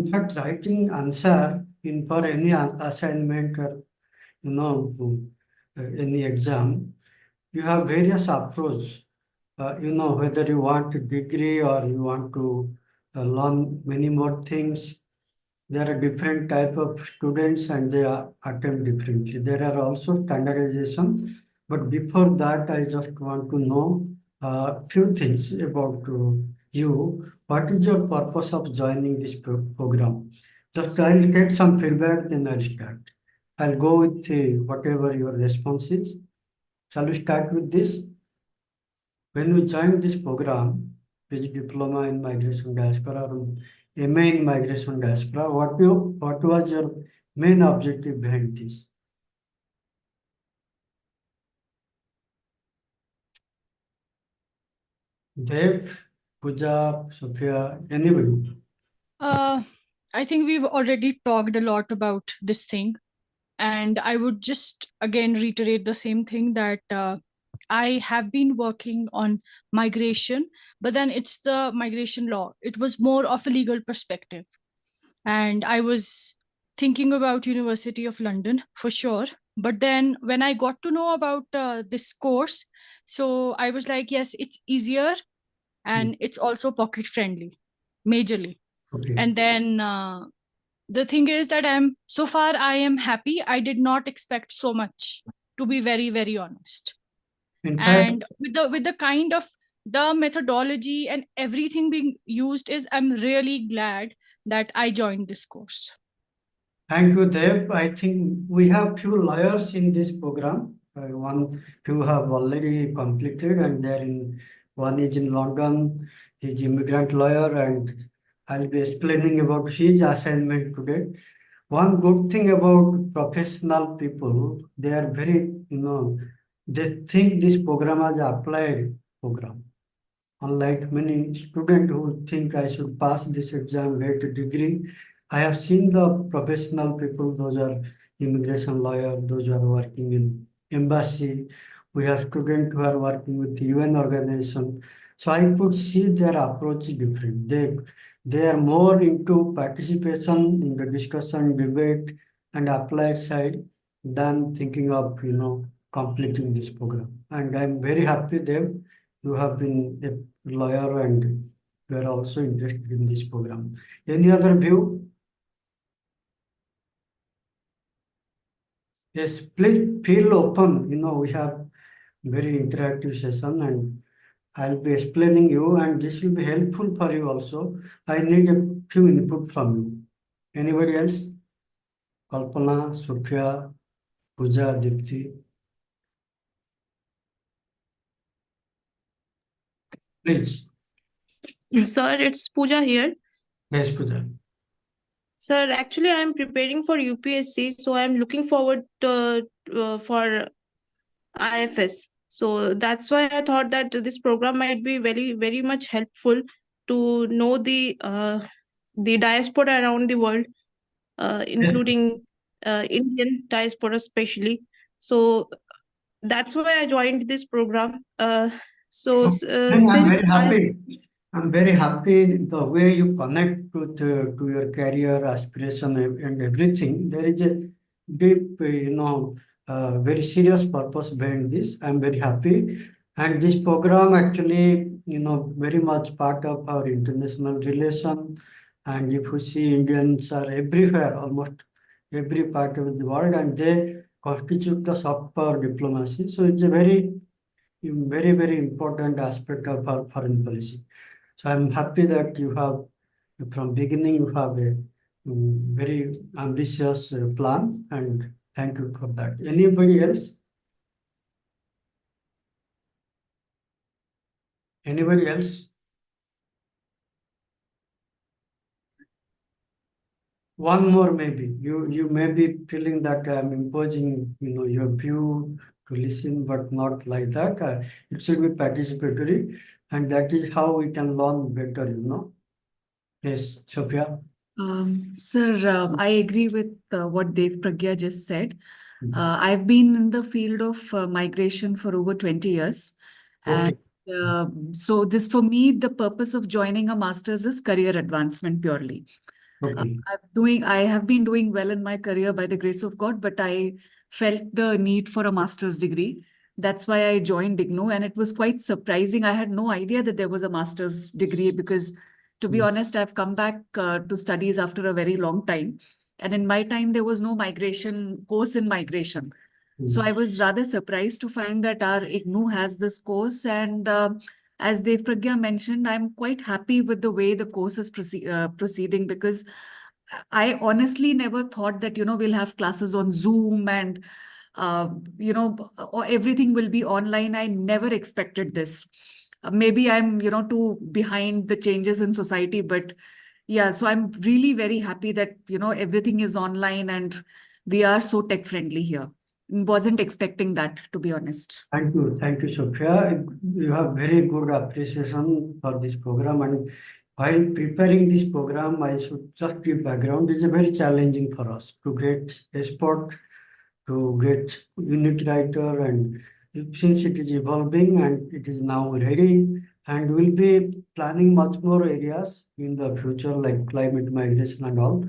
in fact, writing answer in for any assignment or any exam, you have various approach. Whether you want a degree or you want to learn many more things. There are different type of students and they attempt differently. There are also standardization, but before that, I just want to know a few things about you. What is your purpose of joining this program? Just I'll get some feedback, then I'll start. I'll go with whatever your response is. Shall we start with this? When you joined this program, which diploma in migration diaspora or MA in migration diaspora, what was your main objective behind this? Dev, Pooja, Sophia, anybody? I think we've already talked a lot about this thing, and I would just again reiterate the same thing that I have been working on migration, but then it's the migration law. It was more of a legal perspective, and I was thinking about University of London for sure. But then when I got to know about this course, so I was like, yes, it's easier and it's also pocket friendly, majorly. Okay. And then the thing is that I am happy. I did not expect so much, to be very, very honest. In fact, And with the kind of the methodology and everything being used, is I'm really glad that I joined this course. thank you, Dev. I think we have few lawyers in this program. Few have already completed, and one is in London. He's immigrant lawyer, and I'll be explaining about his assignment today. One good thing about professional people, they are very, they think this program as applied program. Unlike many students who think I should pass this exam, get a degree, I have seen the professional people, those are immigration lawyer, those who are working in embassy. We have students who are working with the UN organization. So I could see their approach is different. They are more into participation in the discussion, debate, and applied side than thinking of, completing this program. And I'm very happy that you have been a lawyer and you are also interested in this program. Any other view? Yes, please feel open. We have very interactive session and I'll be explaining you and this will be helpful for you also. I need a few input from you. Anybody else? Kalpana, Sophia, Pooja, Dipti. Please. Sir, it's Pooja here. Yes, Pooja. Sir, actually, I'm preparing for UPSC, so I'm looking forward for IFS. So that's why I thought that this program might be very, very much helpful to know the diaspora around the world, including Indian diaspora especially. So that's why I joined this program. So I'm since very happy. I'm very happy the way you connect to your career aspiration and everything. There is a deep, very serious purpose behind this. I'm very happy. And this program actually, very much part of our international relation. And if you see Indians are everywhere, almost every part of the world, and they constitute the soft power diplomacy. So it's a very, very important aspect of our foreign policy. So I'm happy that you have, from beginning, you have a very ambitious plan, and thank you for that. Anybody else? Anybody else? One more maybe. You may be feeling that I'm imposing, your view to listen, but not like that. It should be participatory, and that is how we can learn better. Yes, Sophia. Sir, I agree with what Dev Pragya just said. Mhm. I've been in the field of migration for over 20 years. Okay. And so this, for me, the purpose of joining a master's is career advancement purely. Okay. I have been doing well in my career by the grace of God, but I felt the need for a master's degree. That's why I joined IGNOU, and it was quite surprising. I had no idea that there was a master's degree because, to be Mm. honest, I've come back to studies after a very long time. And in my time, there was no migration course in migration. So Mm. I was rather surprised to find that our IGNOU has this course. And as Dev Pragya mentioned, I'm quite happy with the way the course is proceeding, because I honestly never thought that, we'll have classes on Zoom and, or everything will be online. I never expected this. Maybe I'm, too behind the changes in society, but yeah, so I'm really very happy that, everything is online and we are so tech friendly here. Wasn't expecting that, to be honest. Thank you, Sophia. You have very good appreciation for this program. And while preparing this program, I should just give background. It's a very challenging for us to get expert, to get unit writer, and since it is evolving and it is now ready, and we'll be planning much more areas in the future like climate migration and all.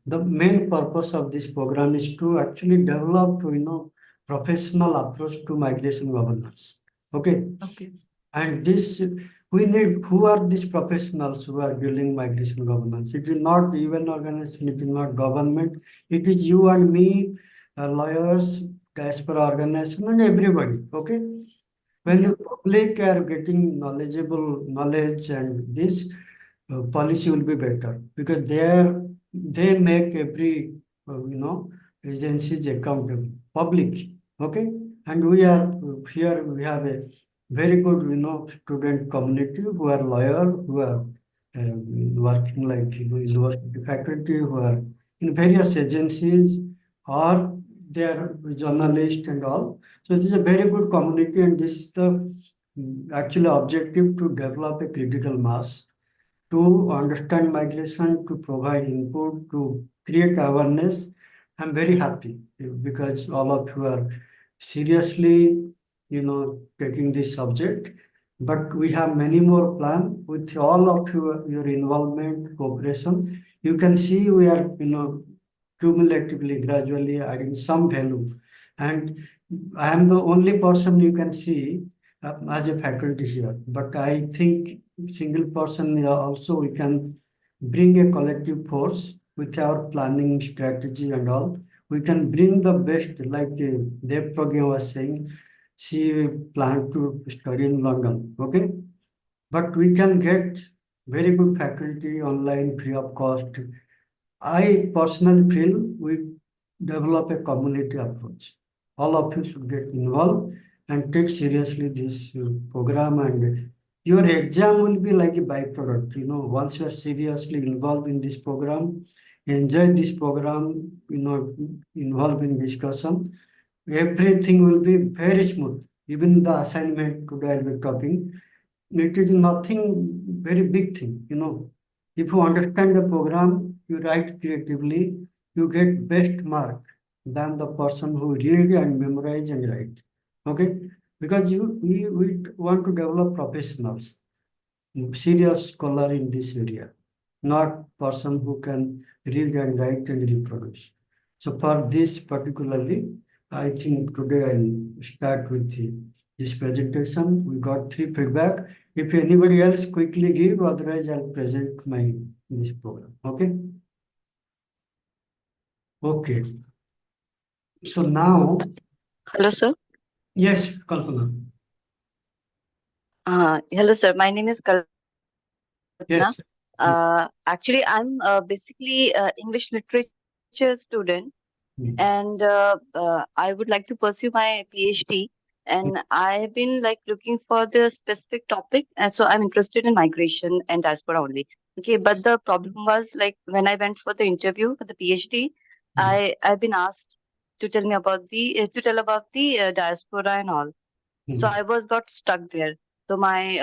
The main purpose of this program is to actually develop, professional approach to migration governance. Okay. Okay. And this, we need, who are these professionals who are building migration governance? It is not UN organization, it is not government, it is you and me, lawyers, diaspora organization, and everybody. Okay. When Yeah. the public are getting knowledge, and this policy will be better, because they make every agencies accountable, public. Okay. And we are here, we have a very good student community who are lawyer, who are working like university faculty, who are in various agencies, or they are journalists and all. So it is a very good community, and this is the actually objective, to develop a critical mass, to understand migration, to provide input, to create awareness. I'm very happy because all of you are seriously, taking this subject. But we have many more plans with all of your involvement, cooperation. You can see we are, cumulatively, gradually adding some value. And I am the only person you can see as a faculty here. But I think single person also we can bring a collective force with our planning strategy and all. We can bring the best, like Dev Pragya was saying, she planned to study in London, okay? But we can get very good faculty online free of cost. I personally feel we develop a community approach. All of you should get involved and take seriously this program, and your exam will be like a byproduct. Once you are seriously involved in this program, enjoy this program, involved in discussion, everything will be very smooth. Even the assignment today I'll be talking, it is nothing very big thing. If you understand the program, you write creatively, you get best mark than the person who read and memorize and write. Okay? Because we want to develop professionals, serious scholar in this area, not person who can read and write and reproduce. So for this particularly, I think today I'll start with this presentation. We got 3 feedback. If anybody else quickly give, otherwise I'll present this program. Okay. Okay. So now, Hello, sir. yes, Kalpana. Hello, sir. My name is Kalpana. Yes. Actually, I'm basically English literature student, Mm. and I would like to pursue my PhD. And I've been like looking for the specific topic, and so I'm interested in migration and diaspora only. Okay, but the problem was like when I went for the interview for the PhD, I've been asked to tell me about to tell about the diaspora and all. So I got stuck there. So my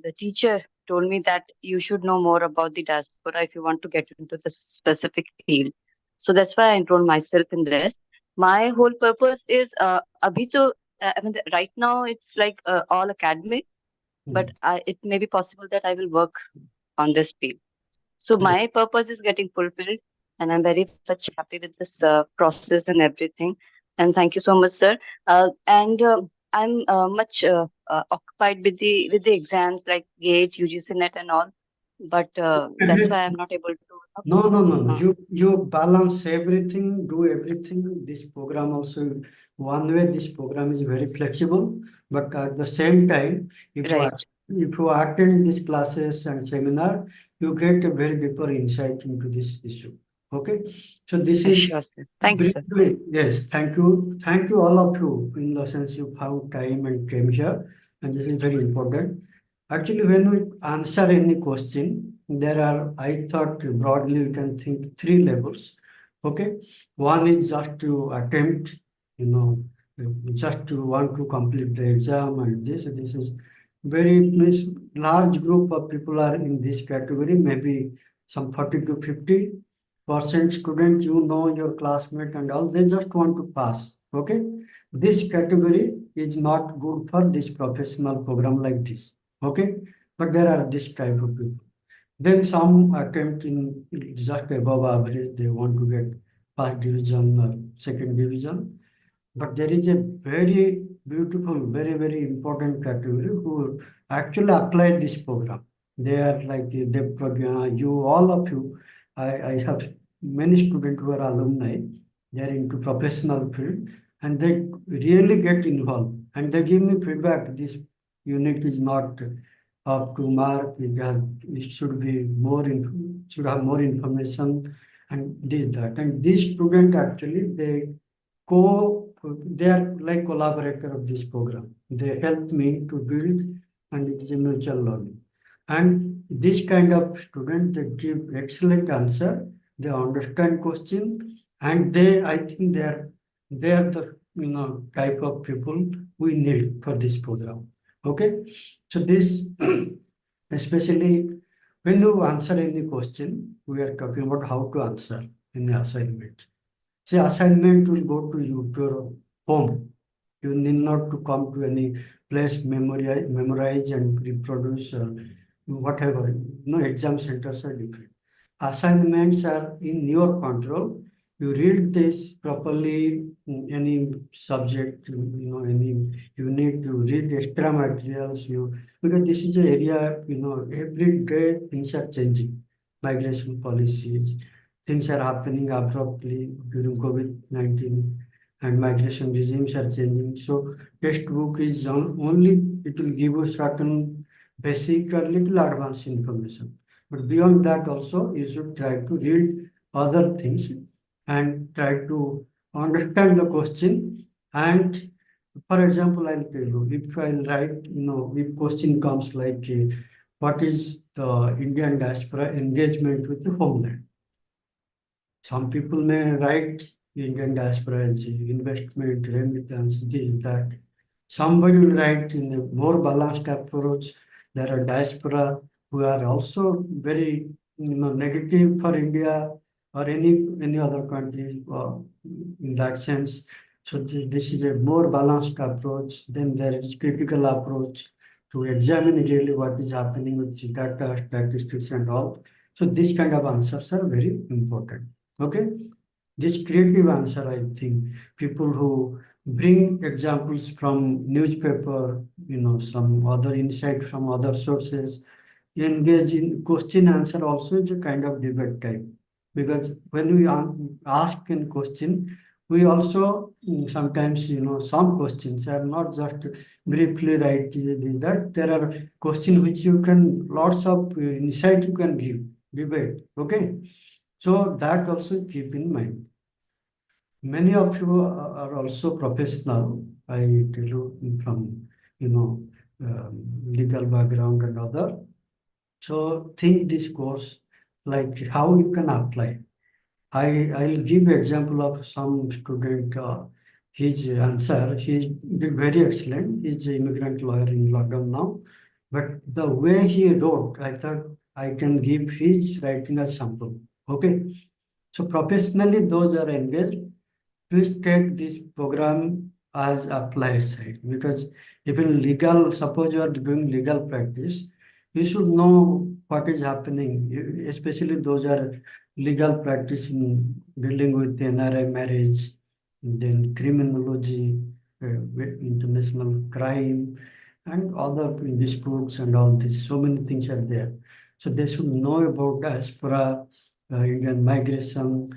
the teacher told me that you should know more about the diaspora if you want to get into this specific field. So that's why I enrolled myself in this. My whole purpose is abhi to, I mean right now it's like all academic, but it may be possible that I will work on this field. So Yes. my purpose is getting fulfilled, and I'm very much happy with this process and everything. And thank you so much, sir. And I'm much occupied with the exams like GATE, UGC NET, and all. But that's why I'm not able to. No, no, no, no. Uh, You balance everything, do everything. This program also, one way this program is very flexible, but at the same time, right. if you attend these classes and seminar, you get a very deeper insight into this issue. Okay, so this is Sure, sir. Thank you, sir. briefly. Yes, thank you all of you. In the sense you found time and came here, and this is very important. Actually, when we answer any question, there are, I thought broadly we can think three levels. Okay. One is just to attempt, you know, just to want to complete the exam, and this is very means large group of people are in this category, maybe some 40 to 50% student, your classmate and all, they just want to pass. Okay. This category is not good for this professional program like this. Okay, but there are this type of people. Then some attempt in just above average, they want to get first division or second division. But there is a very beautiful, very important category who actually apply this program. They are like Dev, you, all of you. I have many students who are alumni. They are into professional field and they really get involved and they give me feedback. This unit is not up to mark. It should be should have more information and this that. And these students actually they are like collaborator of this program. They help me to build and it is a mutual learning. And this kind of student, they give excellent answer, they understand question, and I think they are the type of people we need for this program. Okay, so this especially when you answer any question, we are talking about how to answer in the assignment. See, assignment will go to you, to your home. You need not to come to any place, memorize and reproduce or whatever. No, exam centers are different. Assignments are in your control. You read this properly, any subject, any you need to read extra materials. Because this is an area, every day things are changing. Migration policies, things are happening abruptly during COVID-19 and migration regimes are changing. So textbook is only, it will give you certain basic or little advanced information. But beyond that also, you should try to read other things and try to understand the question. And for example, I'll tell you, if I'll write, if question comes like, what is the Indian diaspora engagement with the homeland? Some people may write Indian diaspora as investment, remittance, this, that. Somebody will write in a more balanced approach. There are diaspora who are also very negative for India or any other country in that sense. So this is a more balanced approach. Then there is critical approach to examine really what is happening with data, statistics and all. So this kind of answers are very important. Okay, this creative answer, I think people who bring examples from newspaper, some other insight from other sources, engage in question answer also is a kind of debate type. Because when we ask a question, we also sometimes, some questions are not just briefly write that. There are questions which you can, lots of insight you can give, debate. Okay. So that also keep in mind. Many of you are also professional. I tell you from legal background and other. So think this course like how you can apply. I'll give example of some student. His answer, he did very excellent. He's an immigrant lawyer in London now. But the way he wrote, I thought I can give his writing as sample. Okay. So professionally, those who are engaged, please take this program as applied side, because even legal, suppose you are doing legal practice, you should know what is happening, especially those are legal practice in dealing with NRI marriage, then criminology, with international crime, and other disputes and all this. So many things are there. So they should know about diaspora, Indian migration,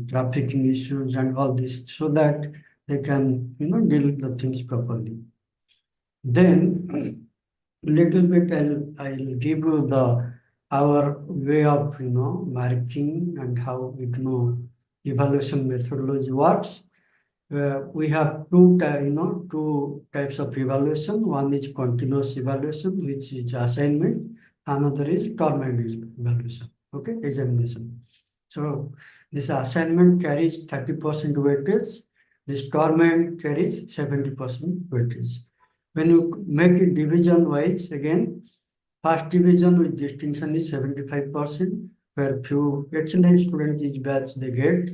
trafficking issues, and all this, so that they can, deal with the things properly. Then, little bit I'll give you our way of marking and how evaluation methodology works. We have two types of evaluation. One is continuous evaluation, which is assignment. Another is term-end evaluation. Okay, examination. So this assignment carries 30% weightage. This term-end carries 70% weightage. When you make it division wise, again, first division with distinction is 75%, where few excellent students each batch they get,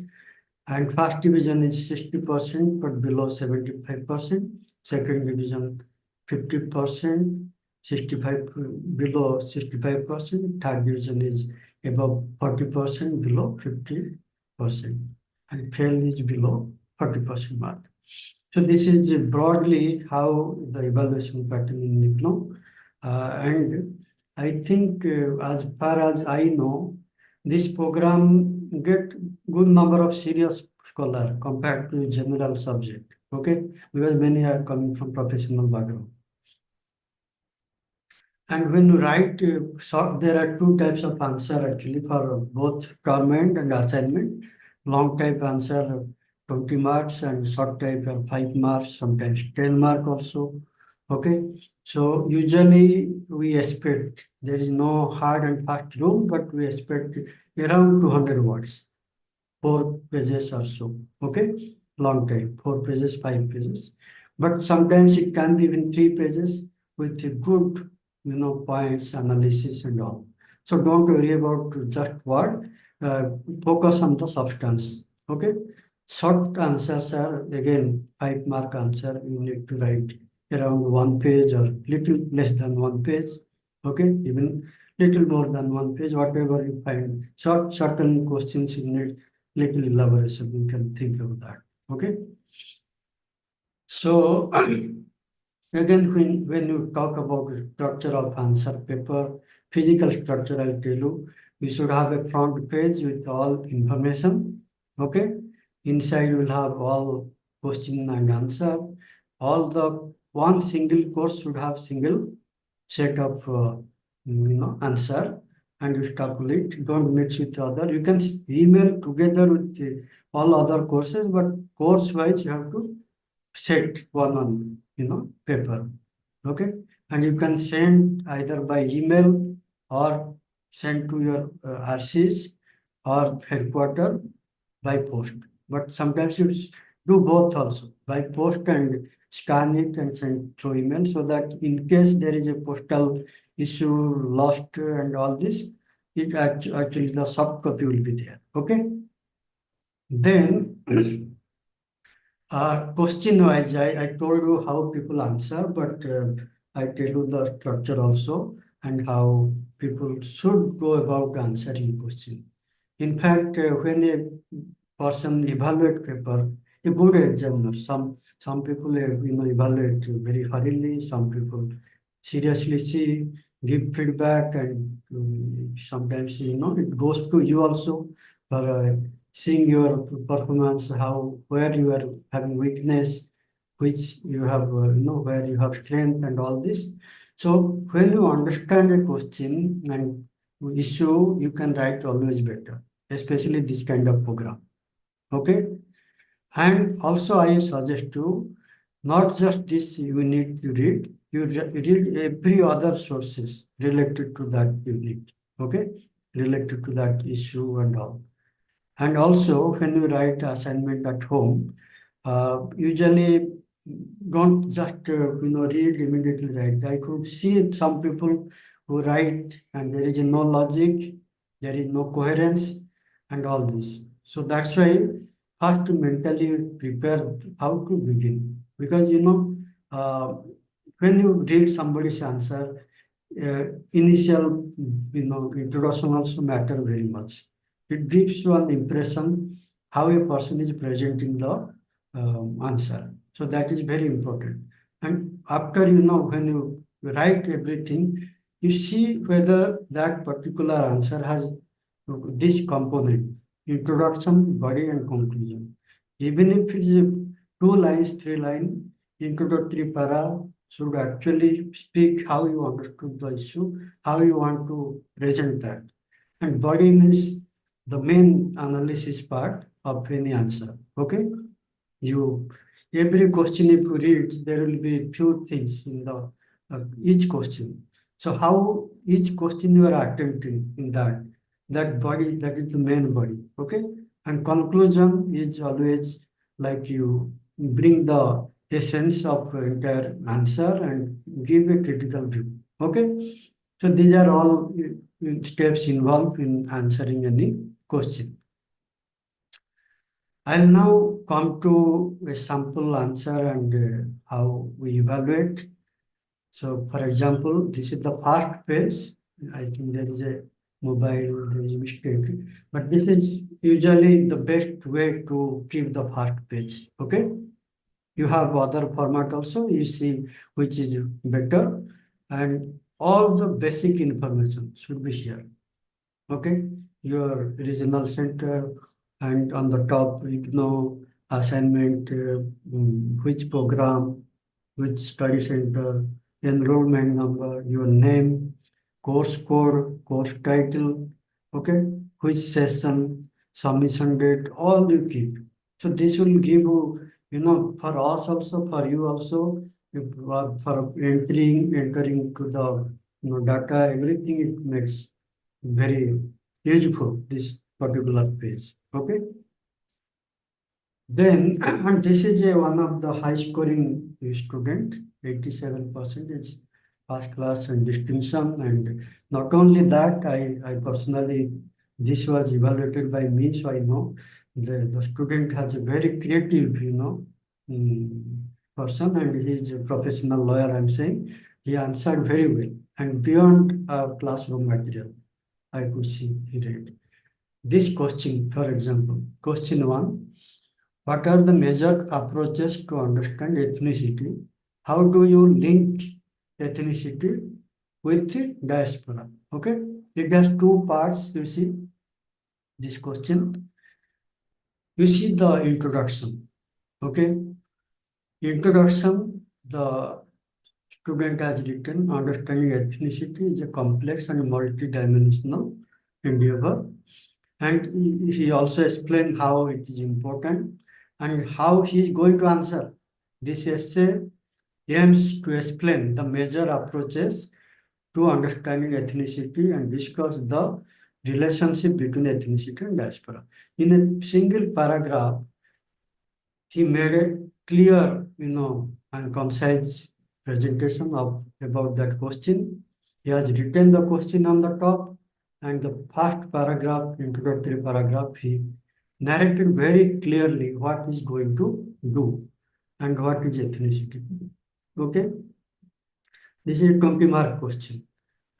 and first division is 60%, but below 75%. Second division 50%, 65 below 65%. Third division is above 40%, below 50%, and fail is below 40% mark. So this is broadly how the evaluation pattern in IGNOU. And I think as far as I know, this program get good number of serious scholar compared to general subject. Okay, because many are coming from professional background. And when you write, there are two types of answer actually for both term-end and assignment. Long type answer 20 marks and short type 5 marks, sometimes 10 mark also. Okay, so usually we expect there is no hard and fast rule, but we expect around 200 words, 4 pages or so. Okay, long time, 4 pages, 5 pages, but sometimes it can be even 3 pages with a good points, analysis and all. So don't worry about just word, focus on the substance. Okay, short answers are again 5 mark answer. You need to write around 1 page or little less than 1 page. Okay, even little more than 1 page, whatever you find. Certain questions you need little elaboration. You can think of that. Okay, so again, when you talk about structure of answer paper, physical structure, I'll tell you, you should have a front page with all information. Okay, inside you will have all question and answer. All the one single course should have single set of answer, and you calculate. Don't mix with other. You can email together with all other courses, but course wise you have to set one on paper. Okay, and you can send either by email or send to your RCs or headquarter by post. But sometimes you do both also, by post and scan it and send through email, so that in case there is a postal issue, lost and all this, it actually the soft copy will be there. Okay, then question wise, I told you how people answer, but I tell you the structure also and how people should go about answering question. In fact, when a person evaluate paper, a good examiner, some people evaluate very thoroughly, some people seriously see, give feedback, and sometimes it goes to you also for seeing your performance, where you are having weakness, which you have where you have strength and all this. So when you understand a question and issue, you can write always better, especially this kind of program. Okay, and also I suggest you not just this you need to read, you read every other sources related to that unit. Okay, related to that issue and all. And also, when you write assignment at home, usually don't just read immediately write. I could see some people who write and there is no logic, there is no coherence, and all this. So that's why first mentally prepare how to begin, because when you read somebody's answer, initial, introduction also matter very much. It gives you an impression how a person is presenting the answer. So that is very important. And after, when you write everything, you see whether that particular answer has this component, introduction, body, and conclusion. Even if it is 2 lines, 3 lines, introductory para should actually speak how you understood the issue, how you want to present that. And body means the main analysis part of any answer. Okay? Every question if you read, there will be few things in the each question. So how each question you are attempting in that body, that is the main body. Okay? And conclusion is always like you bring the essence of entire answer and give a critical view. Okay? So these are all steps involved in answering any question. I'll now come to a sample answer and how we evaluate. So for example, this is the first page. I think there is a mobile, there is a mistake, but this is usually the best way to keep the first page. Okay? You have other format also, you see which is better, and all the basic information should be here. Okay? Your regional center, and on the top, assignment, which program, which study center, enrollment number, your name, course code, course title, okay, which session, submission date, all you keep. So this will give you, for us also, for you also, for entering to the data, everything it makes very useful, this particular page. Okay. Then, and this is one of the high scoring student, 87% first class and distinction. And not only that, I personally, this was evaluated by me, so I know the student has a very creative, person, and he is a professional lawyer, I'm saying. He answered very well and beyond classroom material. I could see he read. This question, for example, question 1. What are the major approaches to understand ethnicity? How do you link ethnicity with diaspora? Okay, it has 2 parts. You see this question. You see the introduction. Okay, introduction, the student has written, understanding ethnicity is a complex and multi-dimensional endeavor. And he also explained how it is important and how he is going to answer. This essay aims to explain the major approaches to understanding ethnicity and discuss the relationship between ethnicity and diaspora. In a single paragraph, he made a clear, and concise presentation about that question. He has written the question on the top, and the first paragraph, introductory paragraph, he narrated very clearly what is going to do and what is ethnicity. Okay, this is a 20-mark question.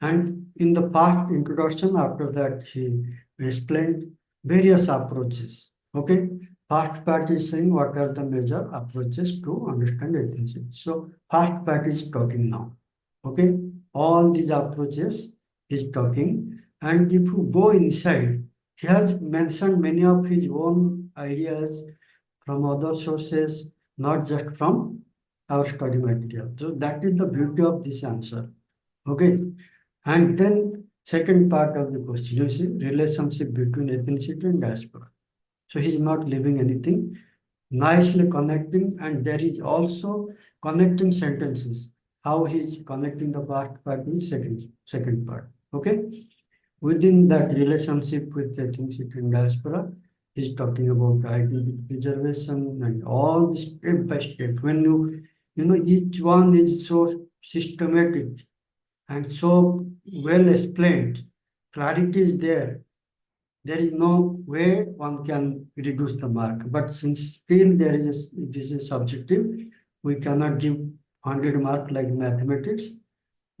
And in the past introduction, after that, he explained various approaches. Okay, first part is saying what are the major approaches to understand ethnicity. So first part is talking now. Okay, all these approaches is talking. And if you go inside, he has mentioned many of his own ideas from other sources, not just from our study material. So that is the beauty of this answer. Okay. And then second part of the question, you see, relationship between ethnicity and diaspora. So he's not leaving anything, nicely connecting, and there is also connecting sentences. How he's connecting the first part with second part. Okay. Within that relationship with ethnicity and diaspora, he's talking about identity preservation and all step by step. When each one is so systematic and so well explained, clarity is there. There is no way one can reduce the mark. But since still this is subjective, we cannot give 100 mark like mathematics.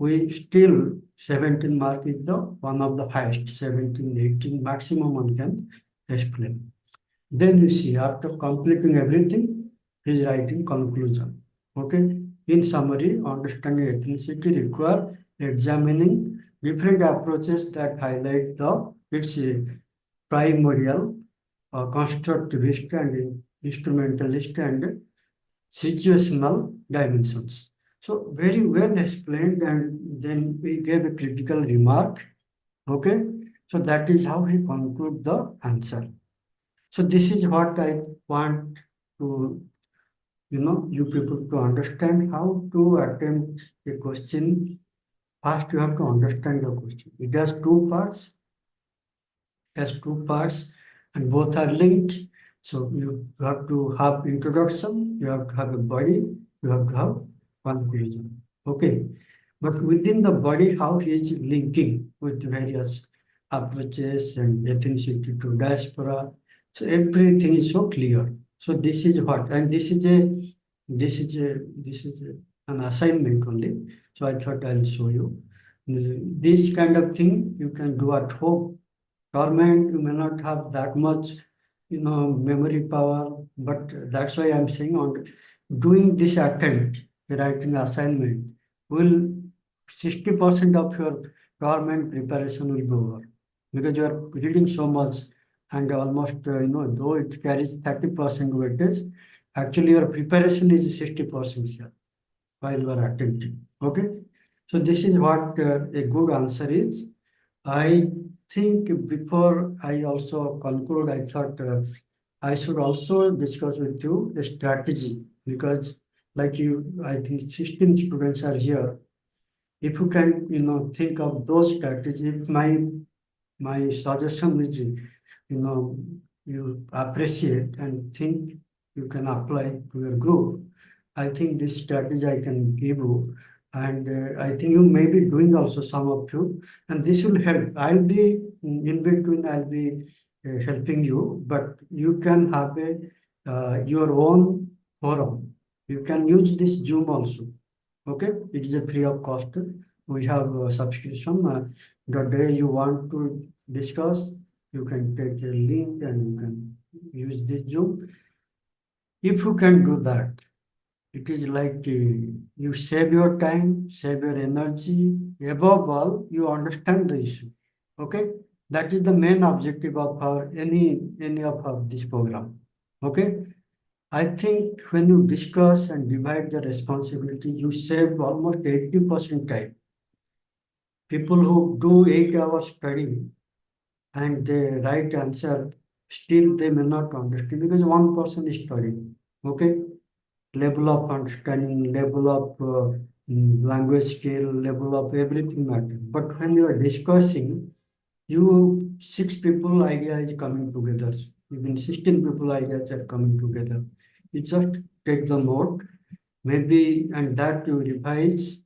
we still 17 mark is the one of the highest, 17, 18 maximum one can explain. Then you see after completing everything, he is writing conclusion. Okay. In summary, understanding ethnicity require examining different approaches that highlight the its primordial, constructivist and instrumentalist and situational dimensions. So very well explained, and then we gave a critical remark. Okay, so that is how he conclude the answer. So this is what I want to, you people to understand how to attempt a question. First, you have to understand the question. It has two parts. And both are linked. So you have to have introduction, you have to have a body, you have to have conclusion. Okay. But within the body, how he is linking with various approaches and ethnicity to diaspora. So everything is so clear. So this is what, and this is an assignment only. So I thought I'll show you. This kind of thing you can do at home. Government, you may not have that much, memory power, but that's why I'm saying on doing this attempt, writing assignment, will 60% of your government preparation will go over because you are reading so much and almost, though it carries 30% weightage, actually your preparation is 60% here while you are attempting. Okay. So this is what a good answer is. I think before I also conclude, I thought I should also discuss with you a strategy because like I think 16 students are here. If you can, think of those strategies, my suggestion is, you appreciate and think you can apply to your group. I think this strategy I can give you. And I think you may be doing also some of you, and this will help. I'll be in between, I'll be helping you, but you can have your own forum. You can use this Zoom also. Okay, it is a free of cost. We have a subscription. The day you want to discuss, you can take a link and you can use this Zoom. If you can do that, it is like you save your time, save your energy. Above all, you understand the issue. Okay, that is the main objective of our any of our this program. Okay, I think when you discuss and divide the responsibility, you save almost 80% time. People who do 8 hours study and they write answer, still they may not understand because one person is studying. Okay. Level of understanding, level of language skill, level of everything matters. But when you are discussing, 6 people idea is coming together. Even 16 people ideas are coming together. You just take the note, maybe, and that you revise,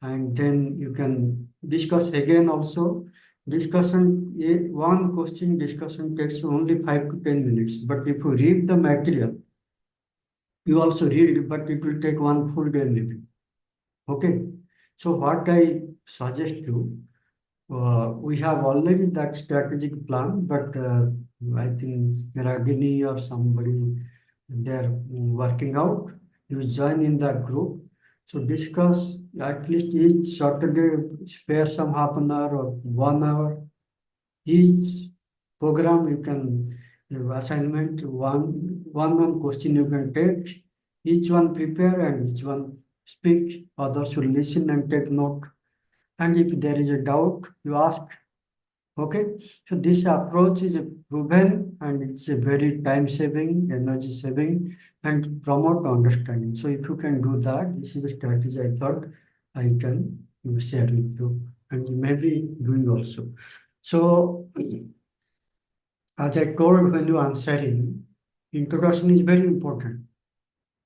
and then you can discuss again also. One question discussion takes only 5 to 10 minutes. But if you read the material, you also read it, but it will take one full day maybe. Okay. So what I suggest you, we have already that strategic plan, but I think Ragini or somebody, they're working out. You join in that group. So discuss at least each Saturday, spare some half an hour or 1 hour. Each program you can assignment one question you can take, each one prepare and each one speak, others will listen and take note. And if there is a doubt, you ask. Okay, so this approach is proven and it's a very time saving, energy saving, and promote understanding. So if you can do that, this is a strategy I thought I can share with you, and you may be doing also. So as I told when you answering, introduction is very important.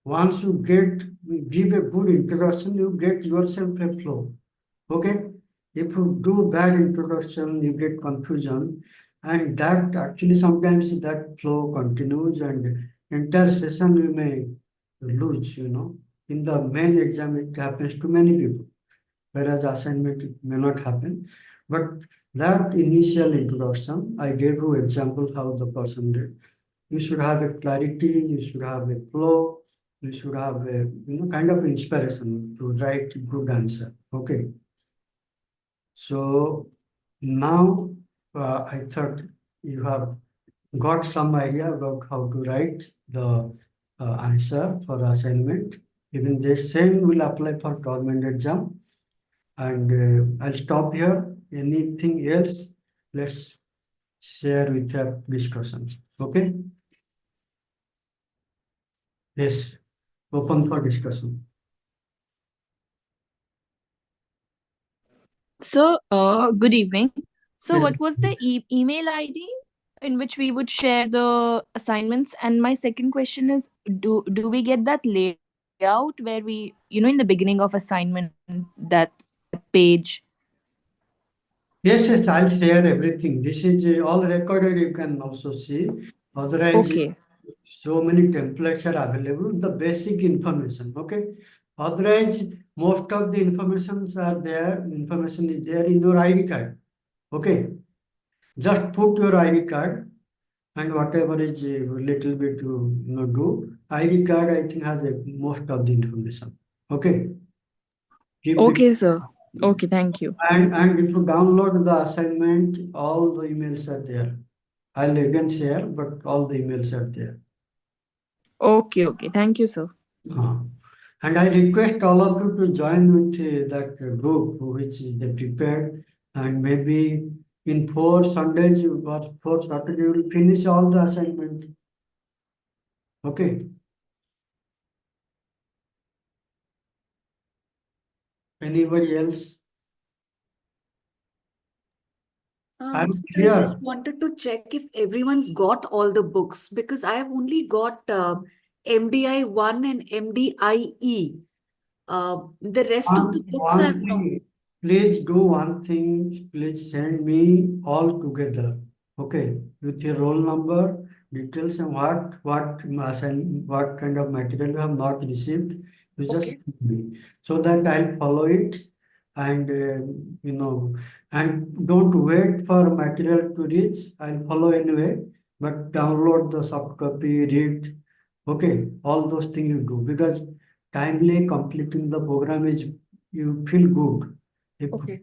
Once you give a good introduction, you get yourself a flow. Okay? If you do bad introduction, you get confusion, and that actually sometimes that flow continues and entire session you may lose, In the main exam, it happens to many people. whereas assignment may not happen. But that initial introduction, I gave you example how the person did. You should have a clarity, you should have a flow, you should have a kind of inspiration to write good answer. Okay. So now I thought you have got some idea about how to write the answer for assignment. Even the same will apply for government exam. And I'll stop here. Anything else? Let's share with your discussions. Okay? Yes, open for discussion. So, good evening. So, Yes. what was the email ID in which we would share the assignments? And my second question is, do we get that layout where we, in the beginning of assignment, that page? Yes, I'll share everything. This is all recorded, you can also see. Otherwise, Okay. so many templates are available, the basic information, okay? Otherwise, most of the information is there in your ID card, okay? Just put your ID card and whatever is a little bit to do. ID card, I think, has most of the information, okay? Keep it. Okay, sir. Okay, thank you. And if you download the assignment, all the emails are there. I'll again share, but all the emails are there. Okay, thank you, sir. And I request all of you to join with that group which is they prepared, and maybe in 4 Sundays or 4 Saturdays you will finish all the assignment. Okay. Anybody else? I'm So I clear. just wanted to check if everyone's got all the books because I have only got MDI 1 and MDIE. The rest of the books I have not. Please do one thing, please send me all together, okay, with your roll number, details, and what kind of material you have not received. You just Okay. send me so that I'll follow it, and and don't wait for material to reach. I'll follow anyway, but download the soft copy, read, okay, all those things you do, because timely completing the program is you feel good. If Okay.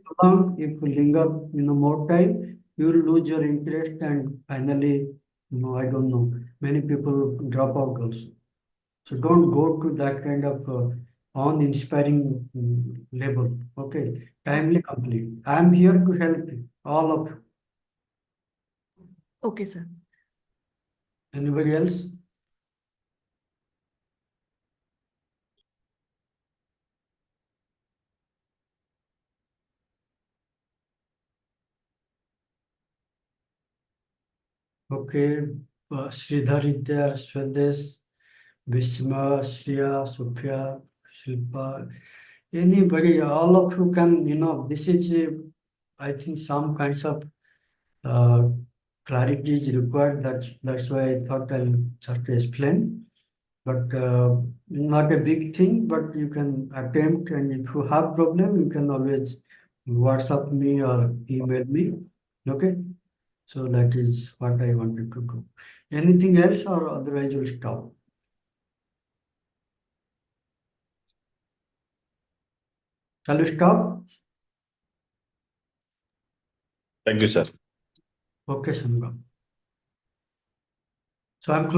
if you linger, more time, you will lose your interest, and finally, I don't know, many people drop out also. So don't go to that kind of uninspiring level. Okay, timely complete. I am here to help you, all of you. Okay, sir. Anybody else? Okay, Sridhar is there, Swadesh, Bhishma, Shriya, Sophia, Shilpa, anybody, all of you can, this is, I think, some kinds of clarity is required. That's why I thought I'll just explain. But not a big thing, but you can attempt, and if you have problem, you can always WhatsApp me or email me. Okay, so that is what I wanted to do. Anything else, or otherwise you'll stop? Shall we stop? Thank you, sir. Okay, Sangam. So I'm closing.